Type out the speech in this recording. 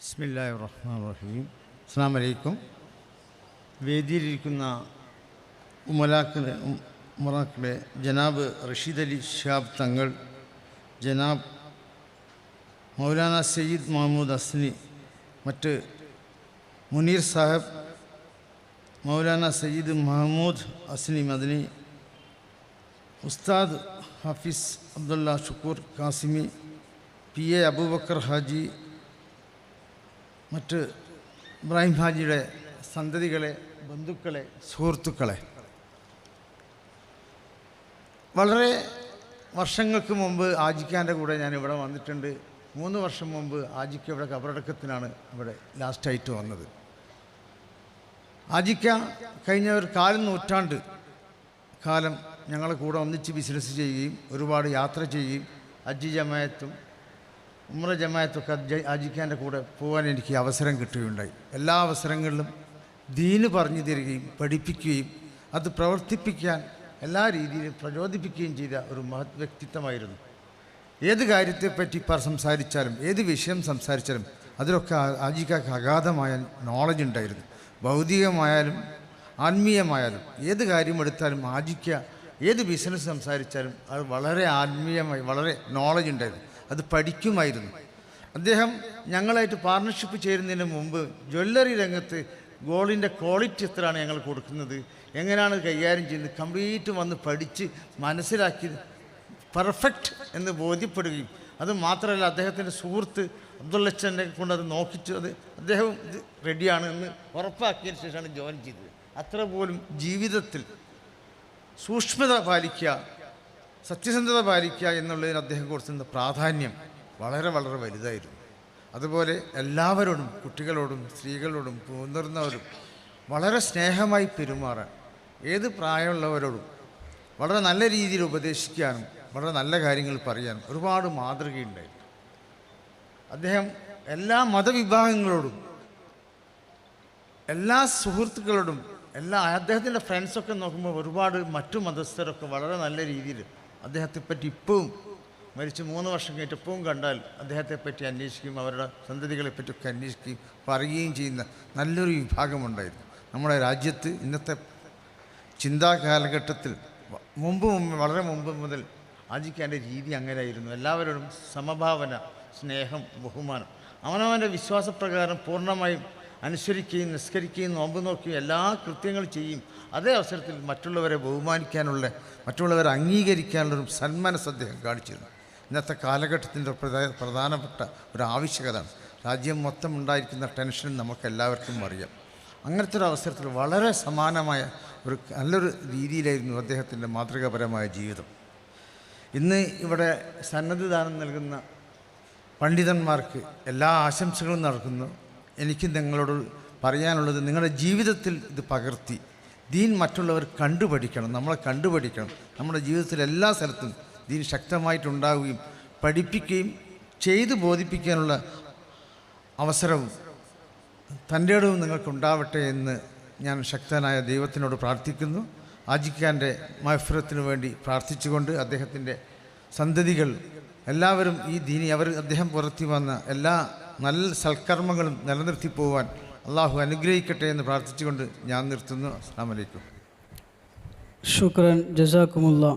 ബിസ്മില്ലാഹിർ റഹ്മാനിർ റഹീം. അസ്സലാമു അലൈക്കും. വേദിയിലിരിക്കുന്ന ഉമറാക്കളെ ജനാബ് റഷീദ് അലി ഷിഹാബ് തങ്ങൾ, ജനാബ് മൗലാന സയ്യിദ് മഹമ്മൂദ് അസ്നി, മറ്റ് മുനീർ സാഹിബ്, മൗലാന സയ്യിദ് മഹമ്മൂദ് അസ്നി മദനി, ഉസ്താദ് ഹാഫിസ് അബ്ദുള്ള ഷുക്കൂർ കാസിമി, പി എ അബൂബക്കർ ഹാജി, മറ്റ് ഇബ്രാഹിം ഹാജിയുടെ സന്തതികളെ, ബന്ധുക്കളെ, സുഹൃത്തുക്കളെ, വളരെ വർഷങ്ങൾക്ക് മുമ്പ് ആജിക്കാൻ്റെ കൂടെ ഞാൻ ഇവിടെ വന്നിട്ടുണ്ട്. 3 വർഷം മുമ്പ് ആജിക്ക ഇവിടെ കബറടക്കത്തിനാണ് ഇവിടെ ലാസ്റ്റായിട്ട് വന്നത്. ആജിക്ക കഴിഞ്ഞ ഒരു 4 നൂറ്റാണ്ട് കാലം ഞങ്ങളെ കൂടെ ഒന്നിച്ച് ബിസിനസ് ചെയ്യുകയും ഒരുപാട് യാത്ര ചെയ്യുകയും ഹജ്ജ് ജമായത്തും ഉംറ ജമായത്തൊക്കെ ആജിക്കാൻ്റെ കൂടെ പോകാൻ എനിക്ക് അവസരം കിട്ടുകയുണ്ടായി. എല്ലാ അവസരങ്ങളിലും ദീന് പറഞ്ഞു തരികയും പഠിപ്പിക്കുകയും അത് പ്രവർത്തിപ്പിക്കാൻ എല്ലാ രീതിയിലും പ്രചോദിപ്പിക്കുകയും ചെയ്ത ഒരു മഹത് വ്യക്തിത്വമായിരുന്നു. ഏത് കാര്യത്തെപ്പറ്റി സംസാരിച്ചാലും ഏത് വിഷയം സംസാരിച്ചാലും അതിലൊക്കെ ആജിക്കക്ക് അഗാധമായ നോളജ് ഉണ്ടായിരുന്നു. ഭൗതികമായാലും ആത്മീയമായാലും ഏത് കാര്യമെടുത്താലും ആജിക്ക ഏത് ബിസിനസ് സംസാരിച്ചാലും അത് വളരെ ആത്മീയമായി വളരെ നോളജ് ഉണ്ടായിരുന്നു. അത് പഠിക്കുമായിരുന്നു. അദ്ദേഹം ഞങ്ങളായിട്ട് പാർട്ണർഷിപ്പ് ചേരുന്നതിന് മുമ്പ് ജ്വല്ലറി രംഗത്ത് ഗോൾഡിൻ്റെ ക്വാളിറ്റി എത്രയാണ് ഞങ്ങൾ കൊടുക്കുന്നത്, എങ്ങനെയാണ് കൈകാര്യം ചെയ്യുന്നത്, കംപ്ലീറ്റ് വന്ന് പഠിച്ച് മനസ്സിലാക്കി പെർഫെക്റ്റ് എന്ന് ബോധ്യപ്പെടുകയും അത് മാത്രമല്ല അദ്ദേഹത്തിൻ്റെ സുഹൃത്ത് അബ്ദുള്ളച്ചനെ കൊണ്ട് അത് നോക്കിച്ചു അത് അദ്ദേഹം ഇത് റെഡിയാണ് എന്ന് ഉറപ്പാക്കിയതിന് ശേഷമാണ് ജോയിൻ ചെയ്തത്. അത്ര പോലും ജീവിതത്തിൽ സൂക്ഷ്മത പാലിക്കുക, സത്യസന്ധത പാലിക്കുക എന്നുള്ളതിന് അദ്ദേഹം കൊടുക്കുന്ന പ്രാധാന്യം വളരെ വളരെ വലുതായിരുന്നു. അതുപോലെ എല്ലാവരോടും, കുട്ടികളോടും സ്ത്രീകളോടും മുതിർന്നവരും വളരെ സ്നേഹമായി പെരുമാറാൻ, ഏത് പ്രായമുള്ളവരോടും വളരെ നല്ല രീതിയിൽ ഉപദേശിക്കാനും വളരെ നല്ല കാര്യങ്ങൾ പറയാനും ഒരുപാട് മാതൃകയുണ്ടായിരുന്നു. അദ്ദേഹം എല്ലാ മതവിഭാഗങ്ങളോടും എല്ലാ സുഹൃത്തുക്കളോടും അദ്ദേഹത്തിൻ്റെ ഫ്രണ്ട്സൊക്കെ നോക്കുമ്പോൾ ഒരുപാട് മറ്റു മതസ്ഥരൊക്കെ വളരെ നല്ല രീതിയിൽ അദ്ദേഹത്തെപ്പറ്റി ഇപ്പവും മരിച്ച് 3 വർഷം കഴിഞ്ഞിട്ട് എപ്പോഴും കണ്ടാൽ അദ്ദേഹത്തെപ്പറ്റി അന്വേഷിക്കുകയും അവരുടെ സന്തതികളെപ്പറ്റിയൊക്കെ അന്വേഷിക്കുകയും പറയുകയും ചെയ്യുന്ന നല്ലൊരു വിഭാഗമുണ്ടായിരുന്നു നമ്മുടെ രാജ്യത്ത്. ഇന്നത്തെ ചിന്താ കാലഘട്ടത്തിൽ വളരെ മുമ്പ് മുതൽ ആജിക്കാൻ്റെ രീതി അങ്ങനെയായിരുന്നു. എല്ലാവരോടും സമഭാവന, സ്നേഹം, ബഹുമാനം, അവനവൻ്റെ വിശ്വാസപ്രകാരം പൂർണ്ണമായും അനുസരിക്കുകയും നിസ്കരിക്കുകയും നോമ്പ് നോക്കുകയും എല്ലാ കൃത്യങ്ങളും ചെയ്യും. അതേ അവസരത്തിൽ മറ്റുള്ളവരെ ബഹുമാനിക്കാനുള്ള, മറ്റുള്ളവരെ അംഗീകരിക്കാനുള്ളൊരു സന്മനസ് അദ്ദേഹം കാണിച്ചിരുന്നു. ഇന്നത്തെ കാലഘട്ടത്തിൻ്റെ പ്രധാനപ്പെട്ട ഒരു ആവശ്യകതയാണ്. രാജ്യം മൊത്തം ഉണ്ടായിരിക്കുന്ന ടെൻഷൻ നമുക്കെല്ലാവർക്കും അറിയാം. അങ്ങനത്തെ ഒരു അവസരത്തിൽ വളരെ സമാനമായ ഒരു നല്ലൊരു രീതിയിലായിരുന്നു അദ്ദേഹത്തിൻ്റെ മാതൃകാപരമായ ജീവിതം. ഇന്ന് ഇവിടെ സന്നദ്ധദാനം നൽകുന്ന പണ്ഡിതന്മാർക്ക് എല്ലാ ആശംസകളും നടക്കുന്നു. എനിക്ക് നിങ്ങളോട് പറയാനുള്ളത്, നിങ്ങളുടെ ജീവിതത്തിൽ ഇത് പകർത്തി ദീൻ മറ്റുള്ളവർ കണ്ടുപഠിക്കണം, നമ്മളെ കണ്ടുപഠിക്കണം. നമ്മുടെ ജീവിതത്തിൽ എല്ലാ സ്ഥലത്തും ദീൻ ശക്തമായിട്ടുണ്ടാവുകയും പഠിപ്പിക്കുകയും ചെയ്ത് ബോധിപ്പിക്കാനുള്ള അവസരവും തൻ്റെ ഇടവും നിങ്ങൾക്കുണ്ടാവട്ടെ എന്ന് ഞാൻ ശക്തനായ ദൈവത്തിനോട് പ്രാർത്ഥിക്കുന്നു. ആജിക്കാൻ്റെ മഗ്ഫിറത്തിനു വേണ്ടി പ്രാർത്ഥിച്ചുകൊണ്ട് അദ്ദേഹത്തിൻ്റെ സന്തതികൾ എല്ലാവരും ഈ ദീനി അദ്ദേഹം പുറത്തി വന്ന എല്ലാ നല്ല സൽക്കർമ്മങ്ങളും നിലനിർത്തി പോവാൻ അള്ളാഹു അനുഗ്രഹിക്കട്ടെ എന്ന് പ്രാർത്ഥിച്ചുകൊണ്ട് ഞാൻ നിർത്തുന്നു. അസ്സലാമു അലൈക്കും. ശുക്രൻ, ജസാക്കുമുല്ലാ.